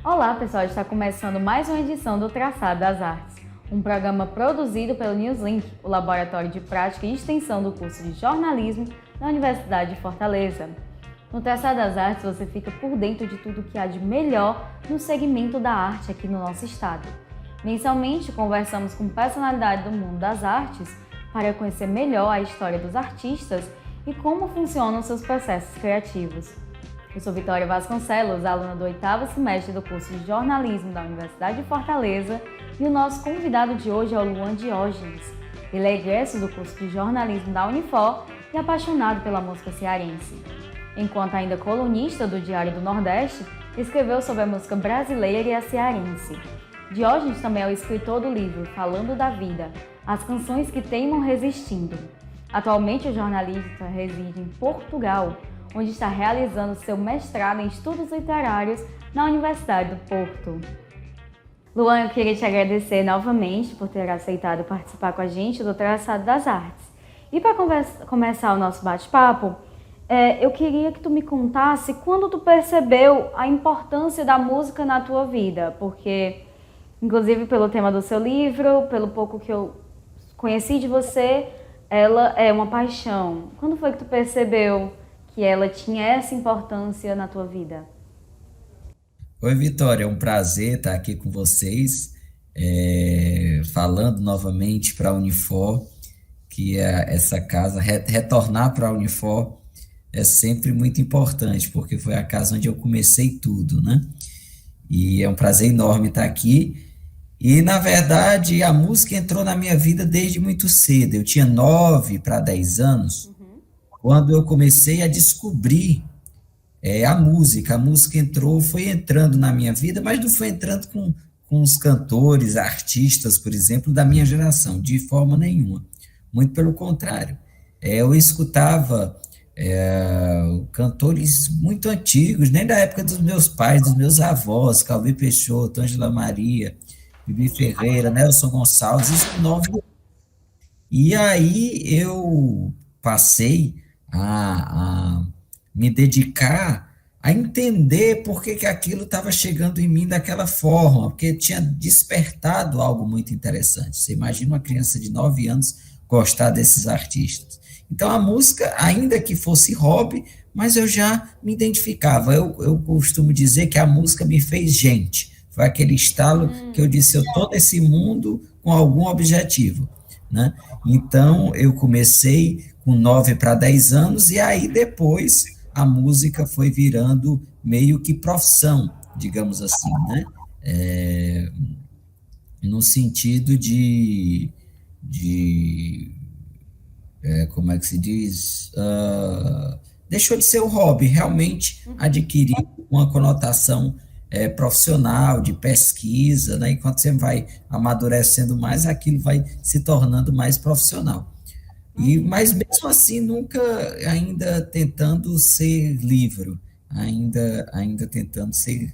Olá pessoal, está começando mais uma edição do Traçado das Artes, um programa produzido pelo Newslink, o Laboratório de Prática e Extensão do curso de Jornalismo da Universidade de Fortaleza. No Traçado das Artes você fica por dentro de tudo que há de melhor no segmento da arte aqui no nosso estado. Mensalmente conversamos com personalidades do mundo das artes para conhecer melhor a história dos artistas e como funcionam seus processos criativos. Eu sou Vitória Vasconcelos, aluna do 8º semestre do curso de Jornalismo da Universidade de Fortaleza, e o nosso convidado de hoje é o Luan Diógenes. Ele é egresso do curso de Jornalismo da Unifor e apaixonado pela música cearense. Enquanto ainda colunista do Diário do Nordeste, escreveu sobre a música brasileira e a cearense. Diógenes também é o escritor do livro Falando da Vida, as canções que teimam resistindo. Atualmente o jornalista reside em Portugal, onde está realizando seu mestrado em Estudos Literários na Universidade do Porto. Luan, eu queria te agradecer novamente por ter aceitado participar com a gente do Traçado das Artes. E para começar o nosso bate-papo, eu queria que tu me contasse quando tu percebeu a importância da música na tua vida, porque, inclusive pelo tema do seu livro, pelo pouco que eu conheci de você, ela é uma paixão. Quando foi que tu percebeu que ela tinha essa importância na tua vida? Oi, Vitória, é um prazer estar aqui com vocês, falando novamente para a Unifor, que é essa casa, retornar para a Unifor é sempre muito importante, porque foi a casa onde eu comecei tudo, né? E é um prazer enorme estar aqui. E, na verdade, a música entrou na minha vida desde muito cedo. Eu tinha 9 para 10 anos, quando eu comecei a descobrir a música entrou, foi entrando na minha vida, mas não foi entrando com os cantores, artistas, por exemplo, da minha geração, de forma nenhuma. Muito pelo contrário. Eu escutava cantores muito antigos, nem da época dos meus pais, dos meus avós, Calvi Peixoto, Ângela Maria, Bibi Ferreira, Nelson Gonçalves, isso com 9 anos. E aí eu passei a me dedicar a entender por que que aquilo estava chegando em mim daquela forma, porque tinha despertado algo muito interessante. Você imagina uma criança de 9 anos gostar desses artistas. Então a música, ainda que fosse hobby, mas eu já me identificava. Eu costumo dizer que a música me fez gente. Foi aquele estalo que eu disse, eu estou nesse mundo com algum objetivo, né? Então, eu comecei com 9 para 10 anos, e aí depois a música foi virando meio que profissão, digamos assim, né? É, no sentido como é que se diz? Deixou de ser o hobby, realmente adquiriu uma conotação profissional, de pesquisa, né? Enquanto você vai amadurecendo mais, aquilo vai se tornando mais profissional. Mas mesmo assim, nunca ainda tentando ser livre, ainda tentando ser,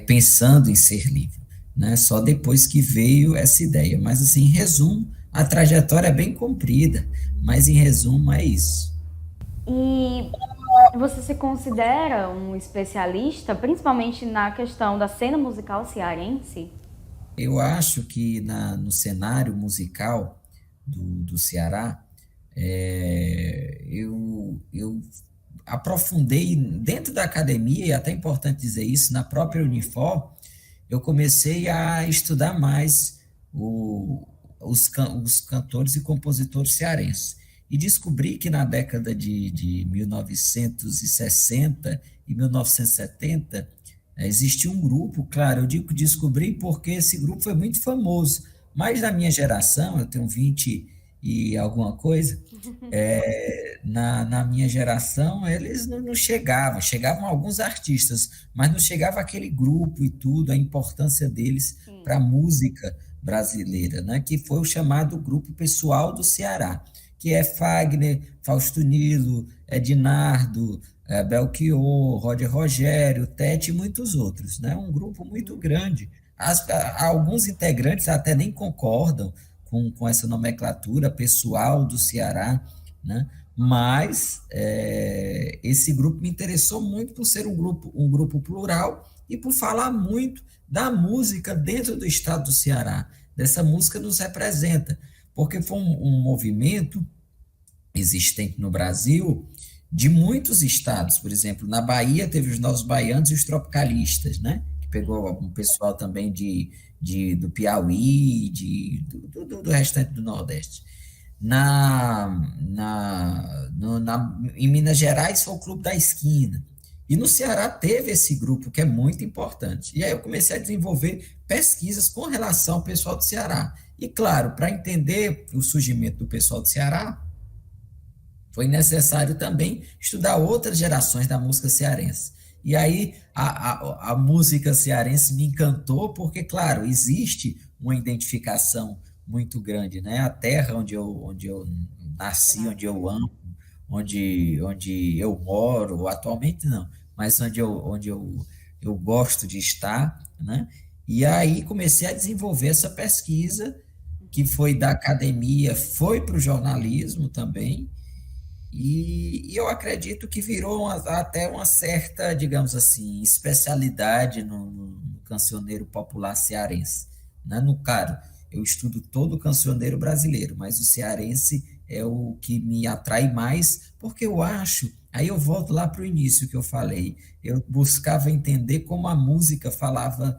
pensando em ser livre, né? Só depois que veio essa ideia. Mas assim, em resumo, a trajetória é bem comprida, mas em resumo é isso. E você se considera um especialista, principalmente na questão da cena musical cearense? Eu acho que no cenário musical do Ceará, eu aprofundei dentro da academia, e é até importante dizer isso, na própria Unifor, eu comecei a estudar mais os cantores e compositores cearenses. E descobri que na década de 1960 e 1970 existia um grupo, claro, eu digo que descobri porque esse grupo foi muito famoso, mas na minha geração, eu tenho 20 e alguma coisa, na minha geração, eles não chegavam, chegavam alguns artistas, mas não chegava aquele grupo e tudo, a importância deles para a música brasileira, né? Que foi o chamado Grupo Pessoal do Ceará, que é Fagner, Fausto Nilo, Ednardo, Belchior, Roger Rogério, Tete e muitos outros, né? Um grupo muito grande. Alguns integrantes até nem concordam com essa nomenclatura pessoal do Ceará, né? mas esse grupo me interessou muito por ser um grupo plural e por falar muito da música dentro do estado do Ceará. Dessa música nos representa, porque foi um movimento existente no Brasil de muitos estados. Por exemplo, na Bahia teve os Novos Baianos e os Tropicalistas, né? Que pegou um pessoal também do Piauí, do restante do Nordeste. Em Minas Gerais foi o Clube da Esquina. E no Ceará teve esse grupo que é muito importante. E aí eu comecei a desenvolver pesquisas com relação ao pessoal do Ceará. E claro, para entender o surgimento do pessoal do Ceará, foi necessário também estudar outras gerações da música cearense. E aí a música cearense me encantou, porque, claro, existe uma identificação muito grande, né? A terra onde eu nasci, onde eu amo, onde eu moro, atualmente não, mas eu gosto de estar, né? E aí comecei a desenvolver essa pesquisa, que foi da academia, foi para o jornalismo também, e eu acredito que virou até uma certa, digamos assim, especialidade no cancioneiro popular cearense, né? No claro, eu estudo todo o cancioneiro brasileiro, mas o cearense é o que me atrai mais, porque eu acho, aí eu volto lá para o início que eu falei, eu buscava entender como a música falava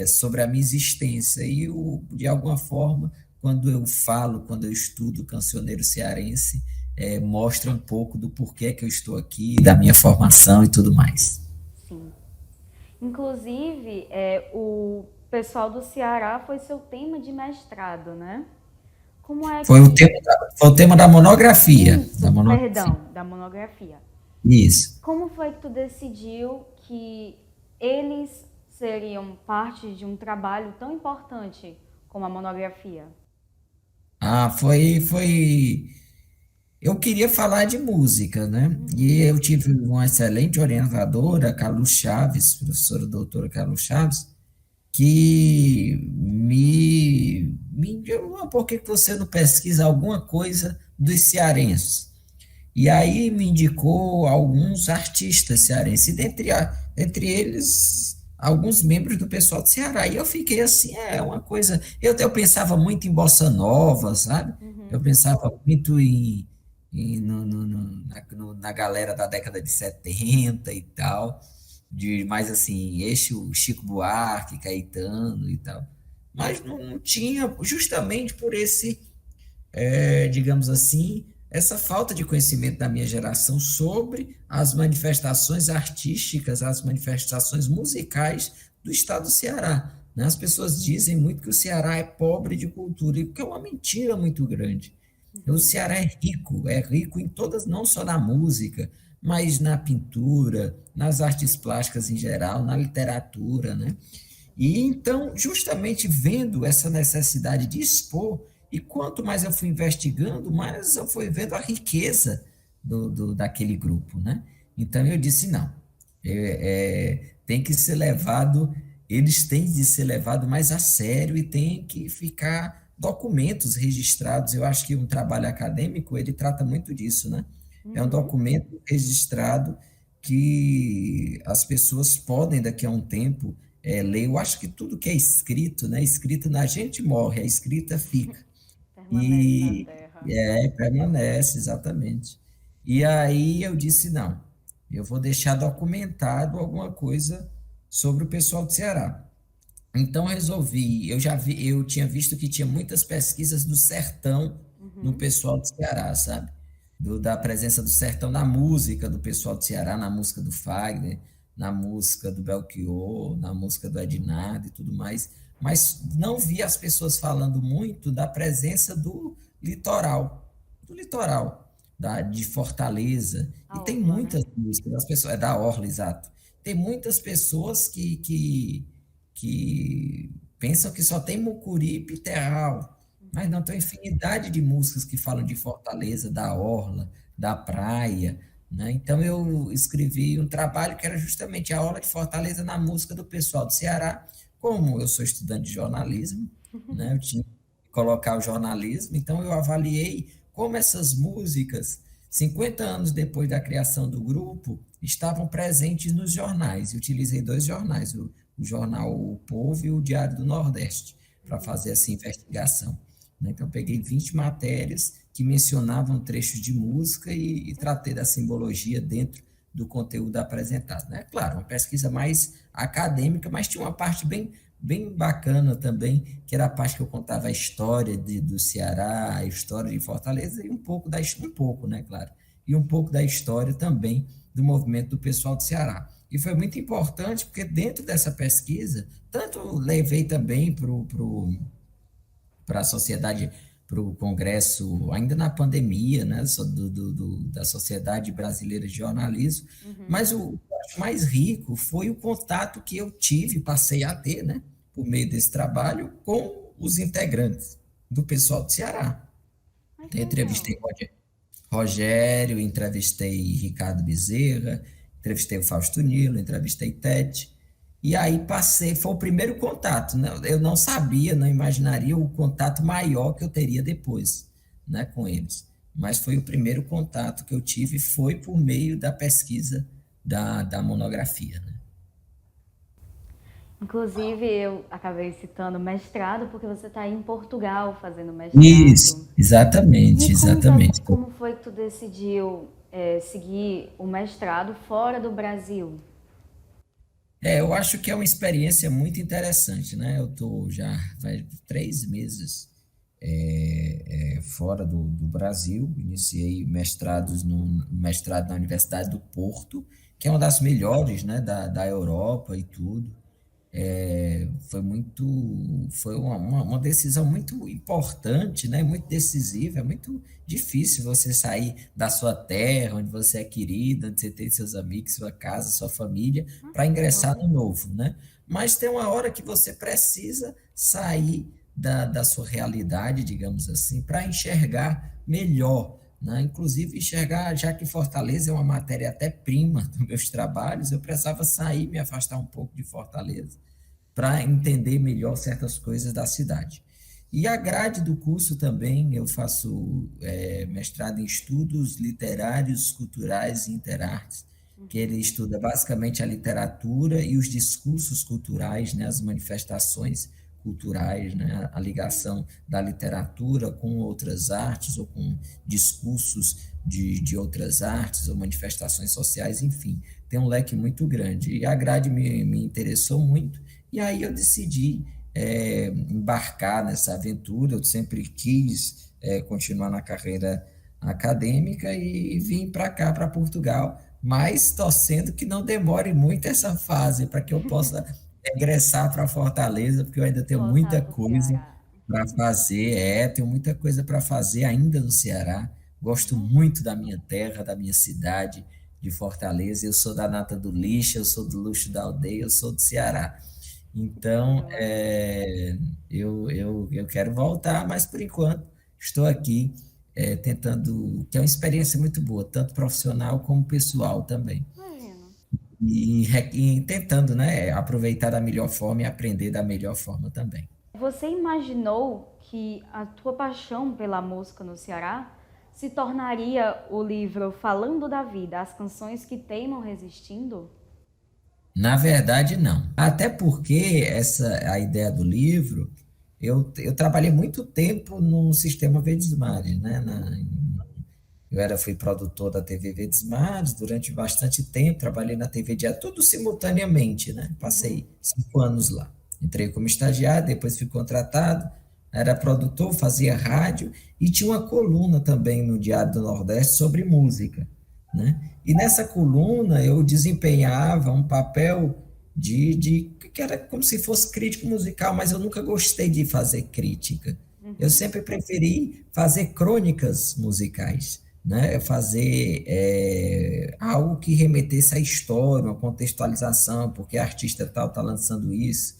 sobre a minha existência, e de alguma forma, quando eu estudo o cancioneiro cearense, mostra um pouco do porquê que eu estou aqui, da minha formação e tudo mais. Sim. Inclusive, o pessoal do Ceará foi seu tema de mestrado, né? Como é Foi o que... tema foi o tema da monografia. Isso, perdão, da monografia. Isso. Como foi que tu decidiu que eles seriam parte de um trabalho tão importante como a monografia? Foi. Eu queria falar de música, né? E eu tive uma excelente orientadora, Carlos Chaves, professora doutora Carlos Chaves, que me deu, por que você não pesquisa alguma coisa dos cearenses? E aí me indicou alguns artistas cearenses, e dentre eles alguns membros do pessoal do Ceará. E eu fiquei assim, é uma coisa. Eu pensava muito em bossa nova, sabe? Eu pensava muito na galera da década de 70 e tal, de mais assim, o Chico Buarque, Caetano e tal. Mas não tinha, justamente por digamos assim, essa falta de conhecimento da minha geração sobre as manifestações artísticas, as manifestações musicais do estado do Ceará, né? As pessoas dizem muito que o Ceará é pobre de cultura, e que é uma mentira muito grande. O Ceará é rico em todas, não só na música, mas na pintura, nas artes plásticas em geral, na literatura, né? E então, justamente vendo essa necessidade de expor, e quanto mais eu fui investigando, mais eu fui vendo a riqueza daquele grupo, né? Então eu disse, não, tem que ser levado, eles têm de ser levados mais a sério e tem que ficar documentos registrados. Eu acho que um trabalho acadêmico, ele trata muito disso, né? É um documento registrado que as pessoas podem, daqui a um tempo, ler. Eu acho que tudo que é escrito, né? Escrito na gente morre, a escrita fica. Permanece na E terra. permanece, exatamente. E aí eu disse, não, eu vou deixar documentado alguma coisa sobre o pessoal do Ceará. Então resolvi, eu tinha visto que tinha muitas pesquisas do sertão no pessoal do Ceará, sabe? Da presença do sertão na música do pessoal do Ceará, na música do Fagner, na música do Belchior, na música do Ednardo e tudo mais, mas não vi as pessoas falando muito da presença do litoral, de Fortaleza, e A tem orla, né? muitas músicas, as pessoas, é da Orla, exato. Tem muitas pessoas que pensam que só tem Mucuripe e Terral, mas não, tem infinidade de músicas que falam de Fortaleza, da orla, da praia, né? Então eu escrevi um trabalho que era justamente a orla de Fortaleza na música do pessoal do Ceará. Como eu sou estudante de jornalismo, né? Eu tinha que colocar o jornalismo, então eu avaliei como essas músicas 50 anos depois da criação do grupo, estavam presentes nos jornais. Eu utilizei dois jornais, o jornal O Povo e o Diário do Nordeste, para fazer essa investigação. Né? Então, eu peguei 20 matérias que mencionavam trechos de música e tratei da simbologia dentro do conteúdo apresentado. Né? Claro, uma pesquisa mais acadêmica, mas tinha uma parte bem bacana também, que era a parte que eu contava a história do Ceará, a história de Fortaleza, e um pouco, né, claro, e um pouco da história também do movimento do pessoal do Ceará. E foi muito importante, porque dentro dessa pesquisa, tanto levei também para a sociedade, para o Congresso, ainda na pandemia, né, da Sociedade Brasileira de Jornalismo, mas o que eu acho mais rico foi o contato que eu tive, passei a ter, né, por meio desse trabalho, com os integrantes do pessoal do Ceará. Ai, que Eu legal. entrevistei Rogério, entrevistei Ricardo Bezerra, entrevistei o Fausto Nilo, entrevistei Tete, e aí passei, foi o primeiro contato, né? Eu não sabia, não imaginaria o contato maior que eu teria depois, né, com eles. Mas foi o primeiro contato que eu tive, foi por meio da pesquisa da monografia, né? Inclusive, eu acabei citando mestrado porque você está em Portugal fazendo Isso, mestrado. Me exatamente, conta exatamente. como foi que tu decidiu seguir o mestrado fora do Brasil. Eu acho que é uma experiência muito interessante, né? Eu estou já faz 3 meses fora do Brasil, iniciei mestrado na Universidade do Porto, que é uma das melhores, né, da Europa e tudo. Foi uma decisão muito importante, né? Muito decisiva. É muito difícil você sair da sua terra, onde você é querido, onde você tem seus amigos, sua casa, sua família, para ingressar Uhum. no novo, né? Mas tem uma hora que você precisa sair da sua realidade, digamos assim, para enxergar melhor, né? Inclusive enxergar, já que Fortaleza é uma matéria até prima dos meus trabalhos, eu precisava sair, me afastar um pouco de Fortaleza para entender melhor certas coisas da cidade. E a grade do curso também, eu faço mestrado em estudos literários, culturais e interartes, que ele estuda basicamente a literatura e os discursos culturais, né, as manifestações culturais, né, a ligação da literatura com outras artes ou com discursos de outras artes ou manifestações sociais, enfim, tem um leque muito grande. E a grade me interessou muito, e aí eu decidi embarcar nessa aventura. Eu sempre quis continuar na carreira acadêmica e vim para cá, para Portugal, mas torcendo que não demore muito essa fase, para que eu possa regressar para Fortaleza, porque eu ainda tenho Voltar muita para o coisa Ceará. para fazer, tenho muita coisa para fazer ainda no Ceará. Gosto muito Imagino. da minha terra, da minha cidade, de Fortaleza. Eu sou da nata do lixo, eu sou do luxo da aldeia, eu sou do Ceará. Então, Eu imagino. eu quero voltar, mas por enquanto estou aqui tentando, que é uma experiência muito boa, tanto profissional como pessoal também. Imagino. E tentando, né, aproveitar da melhor forma e aprender da melhor forma também. Você imaginou que a tua paixão pela música no Ceará se tornaria o livro Falando da Vida, as canções que teimam resistindo? Na verdade, não. Até porque a ideia do livro, eu trabalhei muito tempo no sistema Verdes Mares, né? Uhum. Fui produtor da TV Verdes Mares durante bastante tempo, trabalhei na TV Dia, tudo simultaneamente, né? Uhum. Passei 5 anos lá. Entrei como estagiário, depois fui contratado, era produtor, fazia rádio e tinha uma coluna também no Diário do Nordeste sobre música, né? E nessa coluna eu desempenhava um papel que era como se fosse crítico musical, mas eu nunca gostei de fazer crítica. Eu Uhum. sempre preferi fazer crônicas musicais, né? Fazer algo que remetesse à história, uma contextualização, porque a artista tal está lançando isso.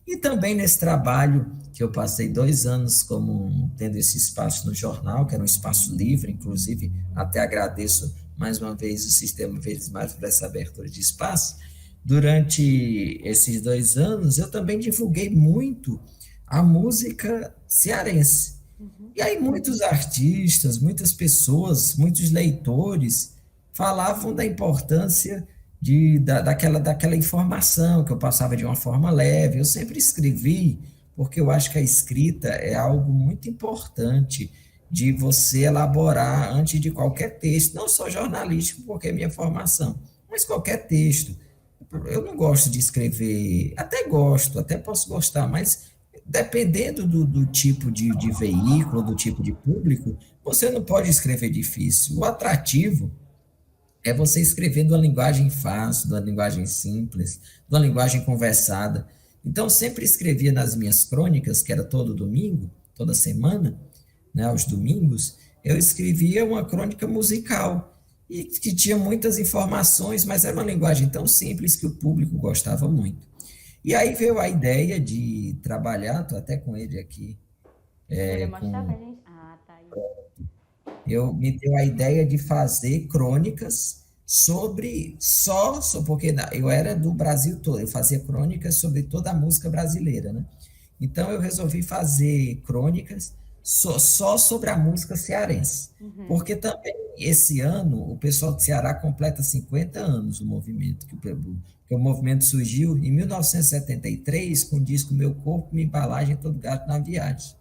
E também nesse trabalho que eu passei 2 anos como tendo esse espaço no jornal, que era um espaço livre, inclusive até agradeço mais uma vez o Sistema Verdes Mares por essa abertura de espaço. Durante esses 2 anos, eu também divulguei muito a música cearense. E aí muitos artistas, muitas pessoas, muitos leitores falavam da importância daquela informação que eu passava de uma forma leve. Eu sempre escrevi, porque eu acho que a escrita é algo muito importante de você elaborar antes de qualquer texto, não só jornalístico, porque é minha formação, mas qualquer texto. Eu não gosto de escrever, até gosto, até posso gostar, mas dependendo do tipo de veículo, do tipo de público, você não pode escrever difícil. O atrativo é você escrever de uma linguagem fácil, de uma linguagem simples, de uma linguagem conversada. Então, sempre escrevia nas minhas crônicas, que era todo domingo, toda semana, né, aos domingos, eu escrevia uma crônica musical, e que tinha muitas informações, mas era uma linguagem tão simples que o público gostava muito. E aí veio a ideia de trabalhar, estou até com ele aqui, Poderia mostrar com pra gente? Ah, tá aí. eu me deu a ideia de fazer crônicas porque eu era do Brasil todo, eu fazia crônicas sobre toda a música brasileira, né? Então eu resolvi fazer crônicas só sobre a música cearense, porque também esse ano o pessoal do Ceará completa 50 anos o movimento, que o movimento surgiu em 1973 com o disco Meu Corpo, Minha Embalagem, Todo Gato na Viagem,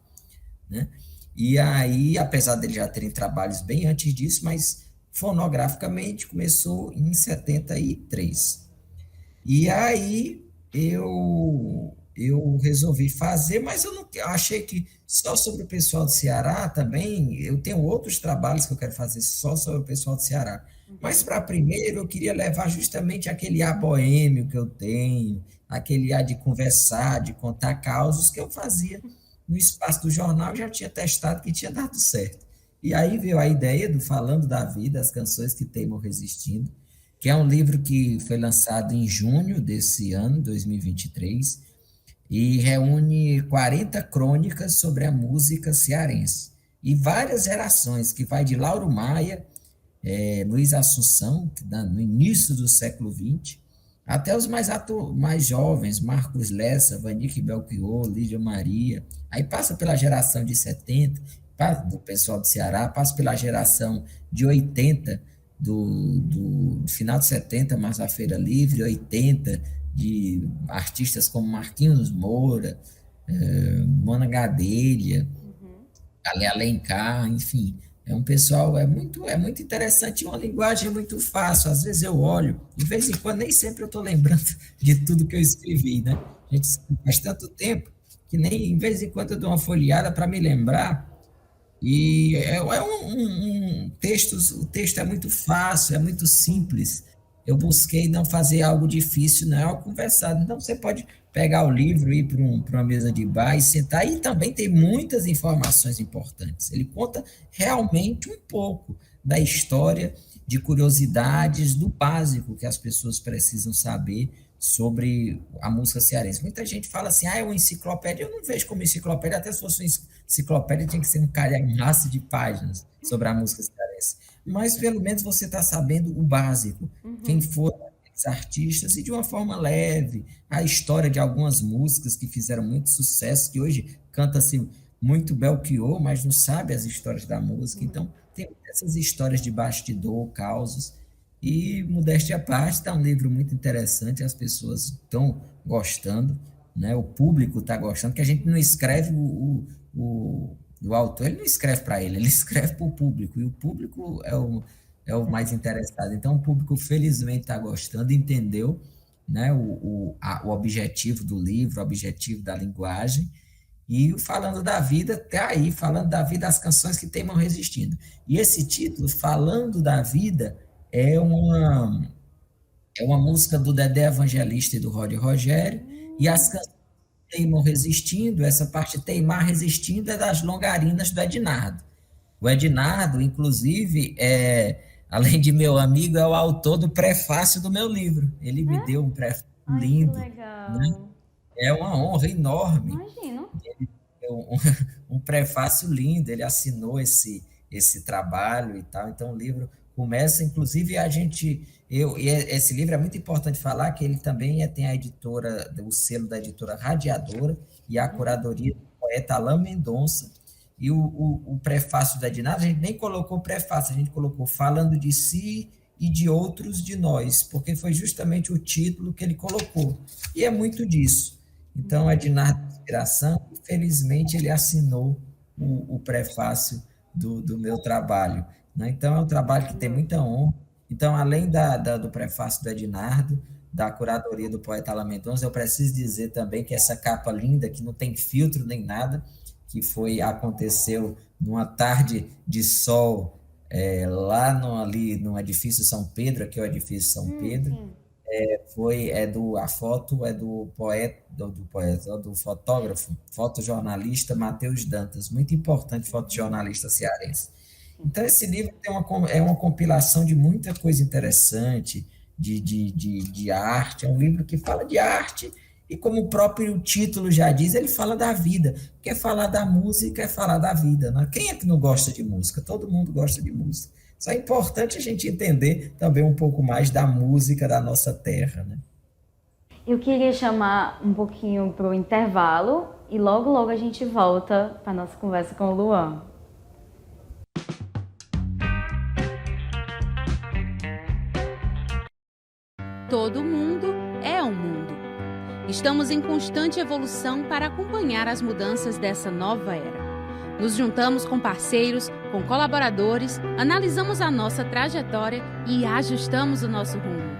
né? E aí, apesar deles já terem trabalhos bem antes disso, mas fonograficamente começou em 73. E aí eu resolvi fazer, mas eu não eu achei que só sobre o pessoal do Ceará também, eu tenho outros trabalhos que eu quero fazer só sobre o pessoal do Ceará. Mas para primeiro eu queria levar justamente aquele ar boêmio que eu tenho, aquele ar de conversar, de contar causos que eu fazia no espaço do jornal, já tinha testado que tinha dado certo. E aí veio a ideia do Falando da Vida, as canções que teimam resistindo, que é um livro que foi lançado em junho desse ano, 2023, e reúne 40 crônicas sobre a música cearense. E várias gerações, que vai de Lauro Maia, Luiz Assunção, no início do século XX, até os mais jovens, Marcos Lessa, Vanique Belchior, Lídia Maria, aí passa pela geração de 70, do pessoal do Ceará, passa pela geração de 80, do final de 70, mais a Feira Livre, 80, de artistas como Marquinhos Moura, Mona Gadelha, Ale Alencar, enfim, é um pessoal, é muito interessante, uma linguagem muito fácil, às vezes eu olho, de vez em quando, nem sempre eu estou lembrando de tudo que eu escrevi, né? A gente faz tanto tempo que nem, em vez em quando eu dou uma folheada para me lembrar, e um texto, o texto é muito fácil, é muito simples. Eu busquei não fazer algo difícil, não, é algo conversado. Então, você pode pegar o livro, ir para uma mesa de bar e sentar, e também tem muitas informações importantes. Ele conta realmente um pouco da história, de curiosidades, do básico que as pessoas precisam saber sobre a música cearense. Muita gente fala assim, é uma enciclopédia. Eu não vejo como enciclopédia, até se fosse uma enciclopédia, tinha que ser um calhamaço de páginas sobre a música cearense. Mas, pelo menos, você está sabendo o básico, quem foram os artistas, e de uma forma leve, a história de algumas músicas que fizeram muito sucesso, que hoje canta-se muito Belchior, mas não sabe as histórias da música. Então, tem essas histórias de bastidor, causos, e, modéstia à parte, está um livro muito interessante, as pessoas estão gostando, né? O público está gostando, que a gente não escreve o autor, ele não escreve para ele escreve para o público, e o público é o mais interessado. Então, o público, felizmente, está gostando, entendeu, né, o objetivo do livro, o objetivo da linguagem, e o Falando da Vida, até aí, Falando da Vida, as canções que teimam resistindo. E esse título, Falando da Vida, é uma, é uma música do Dedé Evangelista e do Rod Rogério, e as canções que teimam resistindo, essa parte teimar resistindo é das Longarinas do Ednardo. O Ednardo, inclusive, além de meu amigo, é o autor do prefácio do meu livro. Ele me deu um prefácio Ai, que lindo, né? legal. É uma honra enorme. Imagino. Um prefácio lindo, ele assinou esse trabalho e tal. Então, o livro começa, inclusive, esse livro é muito importante falar que ele também tem a editora, o selo da editora Radiadora e a curadoria do poeta Alain Mendonça, E o prefácio da Dinara, a gente nem colocou prefácio, a gente colocou falando de si e de outros de nós, porque foi justamente o título que ele colocou. E é muito disso. Então, a Dinara de Inspiração, infelizmente, ele assinou o prefácio do meu trabalho, né? Então, é um trabalho que tem muita honra. Então, além do prefácio do Ednardo, da curadoria do poeta Alain Mendonça, eu preciso dizer também que essa capa linda, que não tem filtro nem nada, que aconteceu numa tarde de sol, lá ali no edifício São Pedro, aqui é o edifício São Pedro, Sim. a foto é do poeta, do fotógrafo, fotojornalista Matheus Dantas, muito importante fotojornalista cearense. Então, esse livro é uma compilação de muita coisa interessante, de arte, é um livro que fala de arte, e como o próprio título já diz, ele fala da vida. Quer falar da música, é falar da vida, né? Quem é que não gosta de música? Todo mundo gosta de música. Só é importante a gente entender também um pouco mais da música da nossa terra, né? Eu queria chamar um pouquinho para o intervalo e logo logo a gente volta para a nossa conversa com o Luan. Todo mundo é o mundo. Estamos em constante evolução para acompanhar as mudanças dessa nova era. Nos juntamos com parceiros, com colaboradores, analisamos a nossa trajetória e ajustamos o nosso rumo.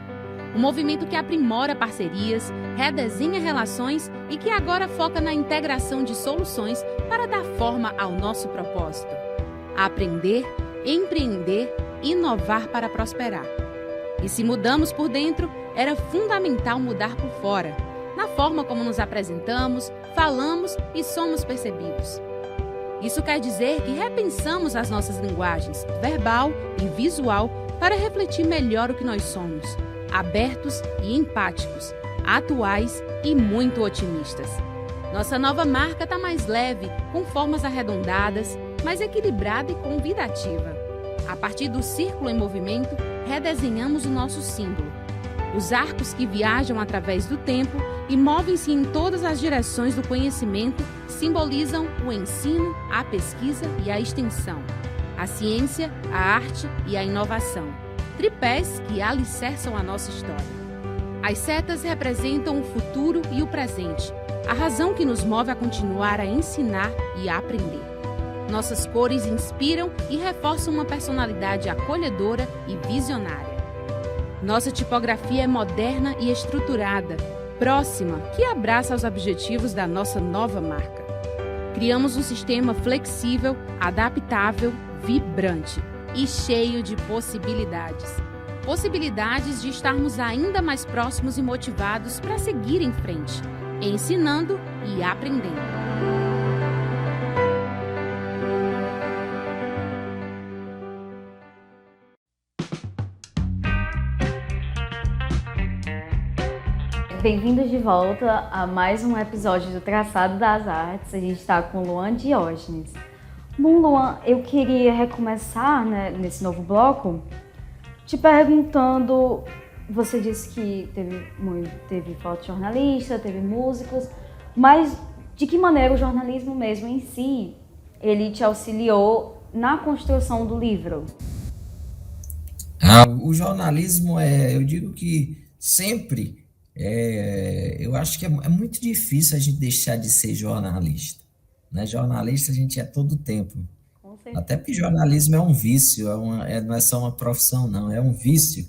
Um movimento que aprimora parcerias, redesenha relações e que agora foca na integração de soluções para dar forma ao nosso propósito: aprender, empreender, inovar para prosperar. E se mudamos por dentro, era fundamental mudar por fora, na forma como nos apresentamos, falamos e somos percebidos. Isso quer dizer que repensamos as nossas linguagens, verbal e visual, para refletir melhor o que nós somos, abertos e empáticos, atuais e muito otimistas. Nossa nova marca está mais leve, com formas arredondadas, mais equilibrada e convidativa. A partir do círculo em movimento, redesenhamos o nosso símbolo. Os arcos que viajam através do tempo e movem-se em todas as direções do conhecimento simbolizam o ensino, a pesquisa e a extensão, a ciência, a arte e a inovação, tripés que alicerçam a nossa história. As setas representam o futuro e o presente, a razão que nos move a continuar a ensinar e a aprender. Nossas cores inspiram e reforçam uma personalidade acolhedora e visionária. Nossa tipografia é moderna e estruturada, próxima, que abraça os objetivos da nossa nova marca. Criamos um sistema flexível, adaptável, vibrante e cheio de possibilidades. Possibilidades de estarmos ainda mais próximos e motivados para seguir em frente, ensinando e aprendendo. Bem-vindos de volta a mais um episódio do Traçado das Artes. A gente está com o Luan Diógenes. Bom, Luan, eu queria recomeçar, né, nesse novo bloco te perguntando, você disse que teve fotojornalista, teve músicos, mas de que maneira o jornalismo mesmo em si, ele te auxiliou na construção do livro? O jornalismo eu digo que sempre, eu acho que é muito difícil a gente deixar de ser jornalista, né? Jornalista a gente é todo o tempo. Até porque jornalismo é um vício, não é só uma profissão, não, é um vício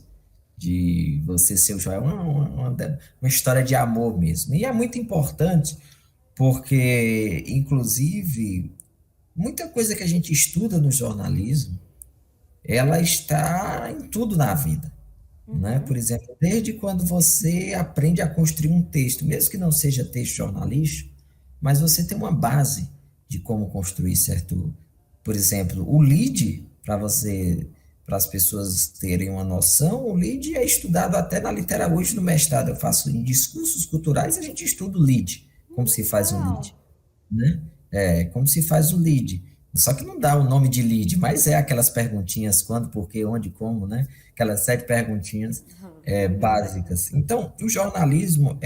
de você ser o jornalista, uma história de amor mesmo. E é muito importante, porque, inclusive, muita coisa que a gente estuda no jornalismo, ela está em tudo na vida, né? Por exemplo, desde quando você aprende a construir um texto, mesmo que não seja texto jornalístico, mas você tem uma base de como construir certo. Por exemplo, o lead, para as pessoas terem uma noção, o lead é estudado até na literatura. Hoje no mestrado eu faço em discursos culturais, a gente estuda o lead, como se faz o lead, né? Como se faz o lead. Só que não dá o nome de lead, mas é aquelas perguntinhas, quando, por quê, onde, como, né? Aquelas 7 perguntinhas básicas. Então, o jornalismo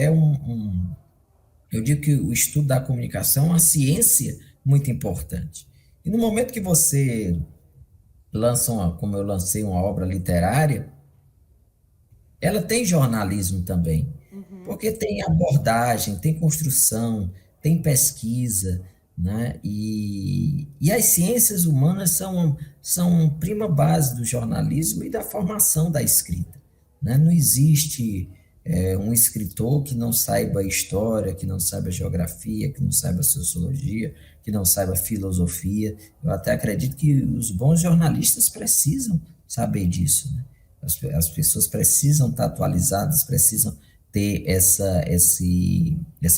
eu digo que o estudo da comunicação é uma ciência muito importante. E no momento que você lança como eu lancei uma obra literária, ela tem jornalismo também, porque tem abordagem, tem construção, tem pesquisa, né? E as ciências humanas são prima base do jornalismo e da formação da escrita, né? Não existe um escritor que não saiba história, que não saiba geografia, que não saiba sociologia, que não saiba filosofia. Eu até acredito que os bons jornalistas precisam saber disso, né? As pessoas precisam estar atualizadas, precisam ter essa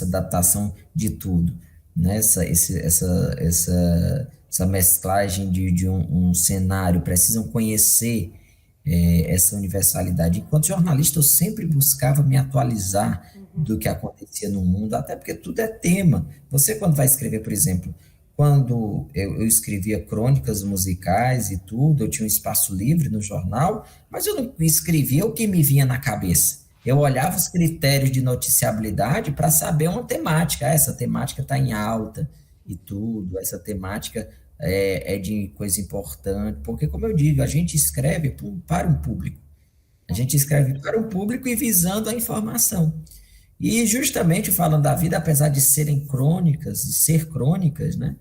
adaptação de tudo, né? Essa mesclagem de um cenário, precisam conhecer essa universalidade. Enquanto jornalista, eu sempre buscava me atualizar do que acontecia no mundo, até porque tudo é tema. Você, quando vai escrever, por exemplo, quando eu escrevia crônicas musicais e tudo, eu tinha um espaço livre no jornal, mas eu não escrevia o que me vinha na cabeça. Eu olhava os critérios de noticiabilidade para saber uma temática. Essa temática está em alta e tudo, essa temática é de coisa importante, porque, como eu digo, a gente escreve para um público. A gente escreve para um público e visando a informação. E justamente falando da vida, apesar de serem crônicas, de ser crônicas, né?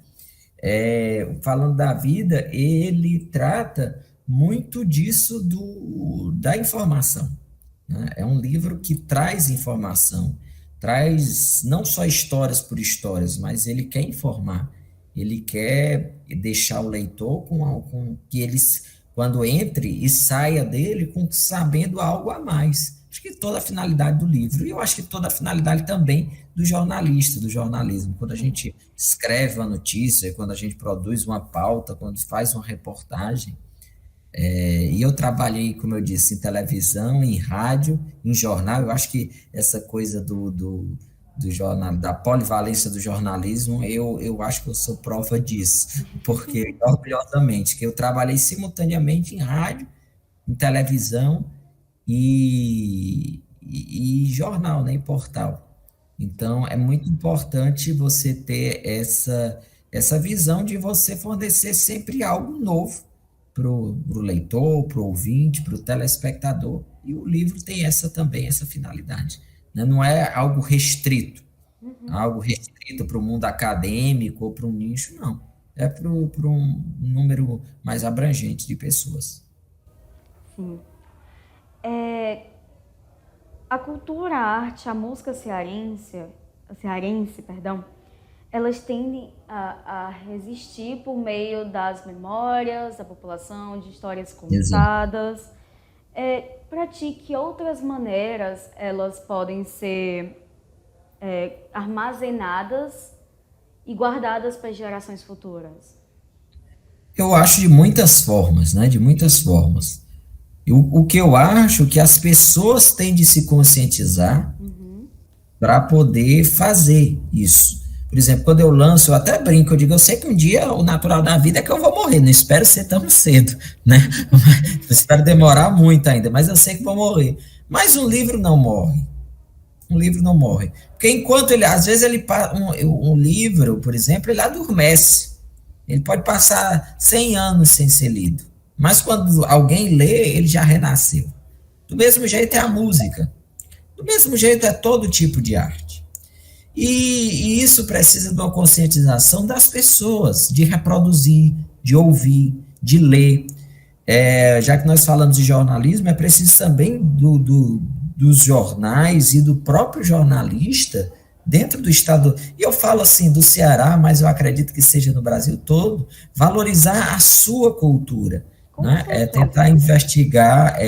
Falando da vida, ele trata muito disso da informação, né? É um livro que traz informação, traz não só histórias por histórias, mas ele quer informar, ele quer deixar o leitor com que eles, quando entre e saia dele, sabendo algo a mais. Acho que toda a finalidade do livro, e eu acho que toda a finalidade também do jornalista, do jornalismo, quando a gente escreve uma notícia, quando a gente produz uma pauta, quando faz uma reportagem. E eu trabalhei, como eu disse, em televisão, em rádio, em jornal. Eu acho que essa coisa do jornal, da polivalência do jornalismo, eu acho que eu sou prova disso, porque, orgulhosamente, que eu trabalhei simultaneamente em rádio, em televisão e jornal, né, em portal. Então, é muito importante você ter essa visão de você fornecer sempre algo novo para o leitor, para o ouvinte, para o telespectador. E o livro tem também essa finalidade, né? Não é algo restrito, algo restrito para o mundo acadêmico ou para um nicho, não. É para um número mais abrangente de pessoas. Sim. A cultura, a arte, a música cearense, elas tendem a resistir por meio das memórias da população, de histórias contadas. Para ti, que outras maneiras elas podem ser armazenadas e guardadas para gerações futuras? Eu acho de muitas formas, né? De muitas formas. O que eu acho que as pessoas têm de se conscientizar para poder fazer isso. Por exemplo, quando eu lanço, eu até brinco, eu digo, eu sei que um dia o natural da vida é que eu vou morrer, não espero ser tão cedo, né? Eu espero demorar muito ainda, mas eu sei que vou morrer. Mas um livro não morre. Um livro não morre. Porque enquanto às vezes um livro, por exemplo, ele adormece. Ele pode passar 100 anos sem ser lido. Mas quando alguém lê, ele já renasceu. Do mesmo jeito é a música. Do mesmo jeito é todo tipo de arte. E isso precisa de uma conscientização das pessoas, de reproduzir, de ouvir, de ler. Já que nós falamos de jornalismo, é preciso também dos jornais e do próprio jornalista dentro do estado. E eu falo assim do Ceará, mas eu acredito que seja no Brasil todo, valorizar a sua cultura. Né? Tentar investigar,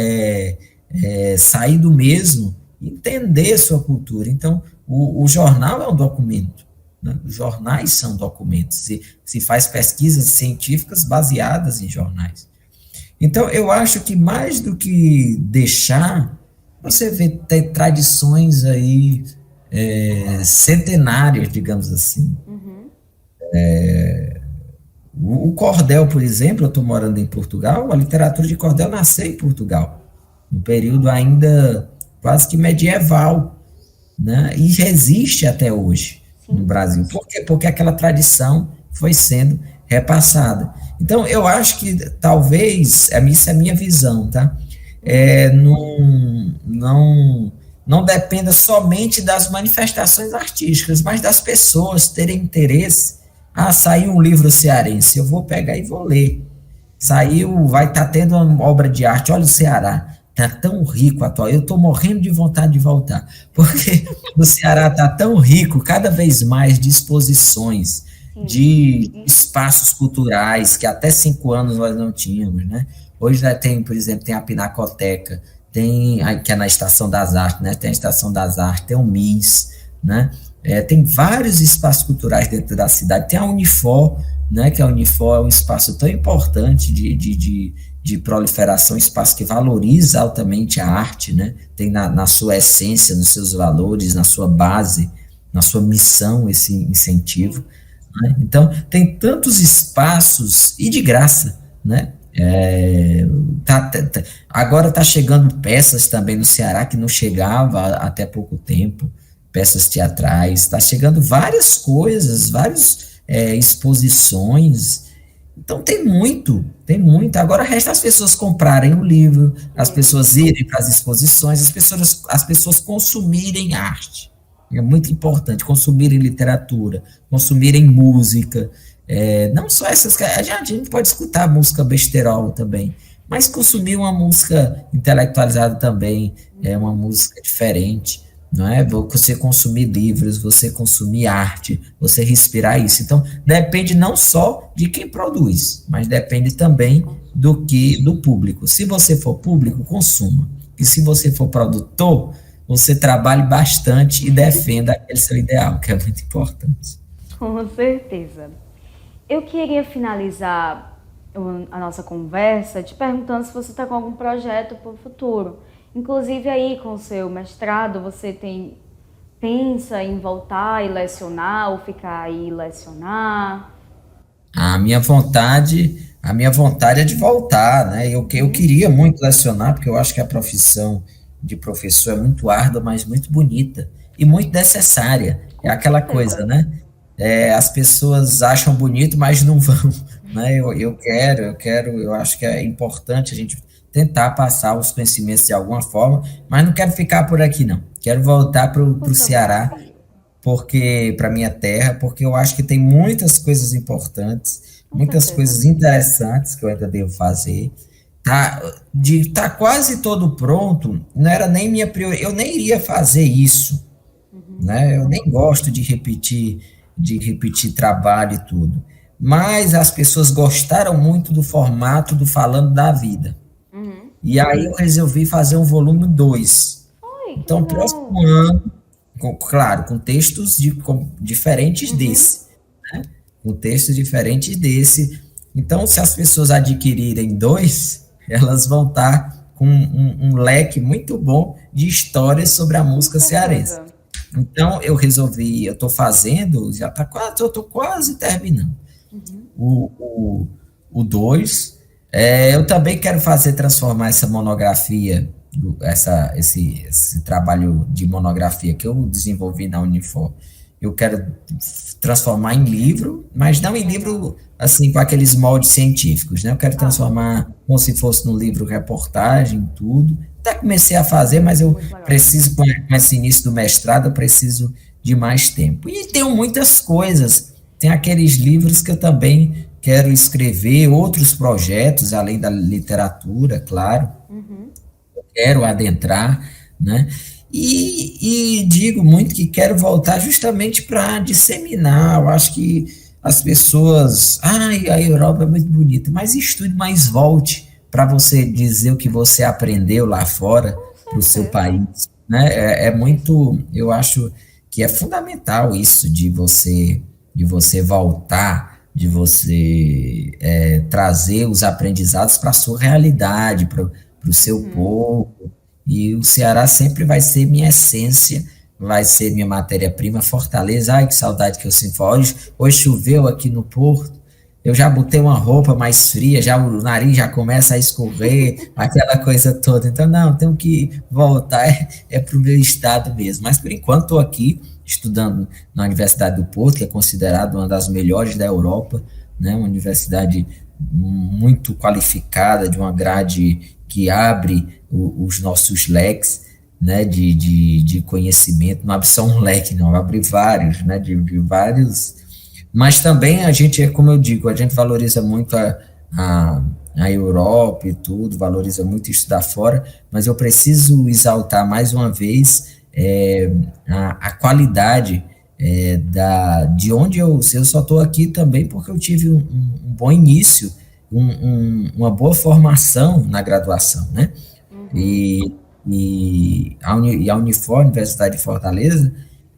sair do mesmo, entender sua cultura. Então, o jornal é um documento, né? Os jornais são documentos, se faz pesquisas científicas baseadas em jornais. Então, eu acho que mais do que deixar, você vê ter tradições aí centenárias, digamos assim. O cordel, por exemplo, eu estou morando em Portugal, a literatura de cordel nasceu em Portugal, no período ainda quase que medieval, né? E resiste até hoje no Brasil. Por quê? Porque aquela tradição foi sendo repassada. Então, eu acho que talvez, isso é a minha visão, tá? Não dependa somente das manifestações artísticas, mas das pessoas terem interesse. Ah, saiu um livro cearense, eu vou pegar e vou ler. Saiu, vai estar tendo uma obra de arte, olha o Ceará, está tão rico atual, eu estou morrendo de vontade de voltar, porque o Ceará está tão rico, cada vez mais de exposições, de espaços culturais, que até 5 anos nós não tínhamos, né? Hoje já tem, por exemplo, tem a Pinacoteca, que é na Estação das Artes, né? Tem a Estação das Artes, tem o MIS, né? Tem vários espaços culturais dentro da cidade, tem a Unifor, né? Que a Unifor é um espaço tão importante de proliferação, um espaço que valoriza altamente a arte, né? Tem na sua essência, nos seus valores, na sua base, na sua missão, esse incentivo, né? Então, tem tantos espaços, e de graça, né? Agora está chegando peças também no Ceará que não chegava até pouco tempo, peças teatrais, está chegando várias coisas, várias exposições. Então tem muito. Agora resta as pessoas comprarem o livro, as pessoas irem para as exposições, as pessoas consumirem arte. É muito importante consumirem literatura, consumirem música. Não só essas, a gente pode escutar música besterol também, mas consumir uma música intelectualizada também, uma música diferente, não é? Você consumir livros, você consumir arte, você respirar isso. Então, depende não só de quem produz, mas depende também do público. Se você for público, consuma. E se você for produtor, você trabalhe bastante e defenda aquele seu ideal, que é muito importante. Com certeza. Eu queria finalizar a nossa conversa te perguntando se você está com algum projeto para o futuro. Inclusive aí com o seu mestrado, você pensa em voltar e lecionar ou ficar aí e lecionar? A minha vontade é de voltar, né? Eu queria muito lecionar, porque eu acho que a profissão de professor é muito árdua, mas muito bonita e muito necessária. É aquela coisa, né? As pessoas acham bonito, mas não vão, né? Eu acho que é importante a gente tentar passar os conhecimentos de alguma forma, mas não quero ficar por aqui, não. Quero voltar para o Ceará, para minha terra, porque eu acho que tem muitas coisas importantes, muitas coisas interessantes que eu ainda devo fazer. Tá quase todo pronto, não era nem minha prioridade, eu nem iria fazer isso, né? Eu nem gosto de repetir trabalho e tudo. Mas as pessoas gostaram muito do formato do Falando da Vida. E aí eu resolvi fazer um volume 2. Então, próximo ano, claro, com textos diferentes desse. Né? Com textos diferentes desse. Então, se as pessoas adquirirem 2, elas vão estar com um leque muito bom de histórias sobre a música cearense. Então, eu estou fazendo, eu estou quase terminando o 2. Eu também quero transformar essa monografia, esse trabalho de monografia que eu desenvolvi na Unifor, eu quero transformar em livro, mas não em livro, assim, com aqueles moldes científicos, né? Eu quero transformar como se fosse no livro reportagem, tudo. Até comecei a fazer, mas eu preciso, com esse início do mestrado, eu preciso de mais tempo. E tenho muitas coisas. Tem aqueles livros que eu também quero escrever, outros projetos, além da literatura, claro. Quero adentrar, né? E digo muito que quero voltar justamente para disseminar. Eu acho que as pessoas... a Europa é muito bonita, mas estude, mas volte para você dizer o que você aprendeu lá fora, para o seu país, né? Eu acho que é fundamental isso de você voltar, de você trazer os aprendizados para a sua realidade, para o seu povo. E o Ceará sempre vai ser minha essência, vai ser minha matéria-prima, Fortaleza. Ai, que saudade que eu sinto. Hoje choveu aqui no Porto, eu já botei uma roupa mais fria, já o nariz já começa a escorrer, aquela coisa toda. Então, não, tenho que voltar, para o meu estado mesmo. Mas, por enquanto, estou aqui estudando na Universidade do Porto, que é considerada uma das melhores da Europa, né? Uma universidade muito qualificada, de uma grade que abre os nossos leques, né, de conhecimento, não abre só um leque, não, abre vários, né, de vários, mas também a gente, como eu digo, a gente valoriza muito a Europa e tudo, valoriza muito estudar fora, mas eu preciso exaltar mais uma vez a qualidade de onde eu só estou aqui também porque eu tive um bom início, uma boa formação na graduação, né? E a Unifor, Universidade de Fortaleza,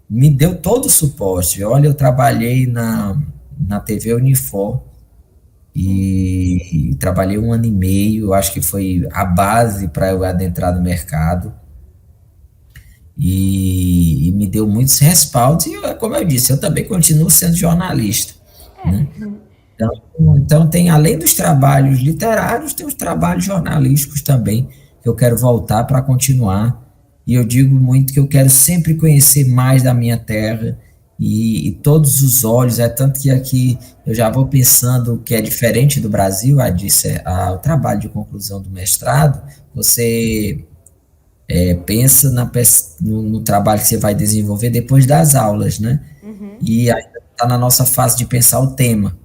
me deu todo o suporte. Olha, eu trabalhei na TV Unifor e trabalhei 1 ano e meio, acho que foi a base para eu adentrar no mercado. E me deu muitos respaldos, e como eu disse, eu também continuo sendo jornalista, né? Então tem, além dos trabalhos literários, tem os trabalhos jornalísticos também, que eu quero voltar para continuar, e eu digo muito que eu quero sempre conhecer mais da minha terra, e todos os olhos, tanto que aqui eu já vou pensando que é diferente do Brasil, o trabalho de conclusão do mestrado, você pensa no trabalho que você vai desenvolver depois das aulas, né? E ainda está na nossa fase de pensar o tema.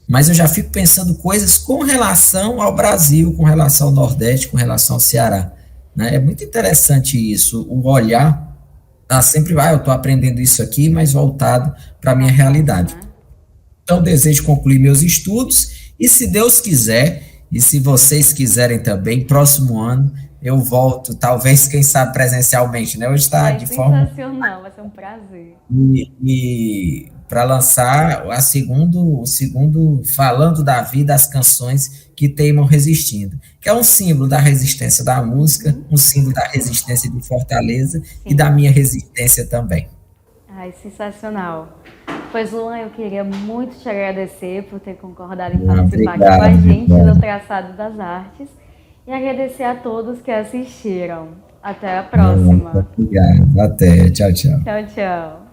Mas eu já fico pensando coisas com relação ao Brasil, com relação ao Nordeste, com relação ao Ceará, né? É muito interessante isso, o olhar, sempre eu estou aprendendo isso aqui, mas voltado para a minha realidade. Então, desejo concluir meus estudos, e se Deus quiser, e se vocês quiserem também, próximo ano, eu volto, talvez, quem sabe, presencialmente, né? Hoje está de forma... Sensacional, vai ser um prazer. E para lançar o segundo Falando da Vida, as canções que teimam resistindo, que é um símbolo da resistência da música, um símbolo da resistência de Fortaleza e da minha resistência também. Ai, sensacional. Pois, Luan, eu queria muito te agradecer por ter concordado em participar aqui com a gente do Traçado das Artes, e agradecer a todos que assistiram. Até a próxima. Obrigado. Até. Tchau, tchau. Tchau, tchau.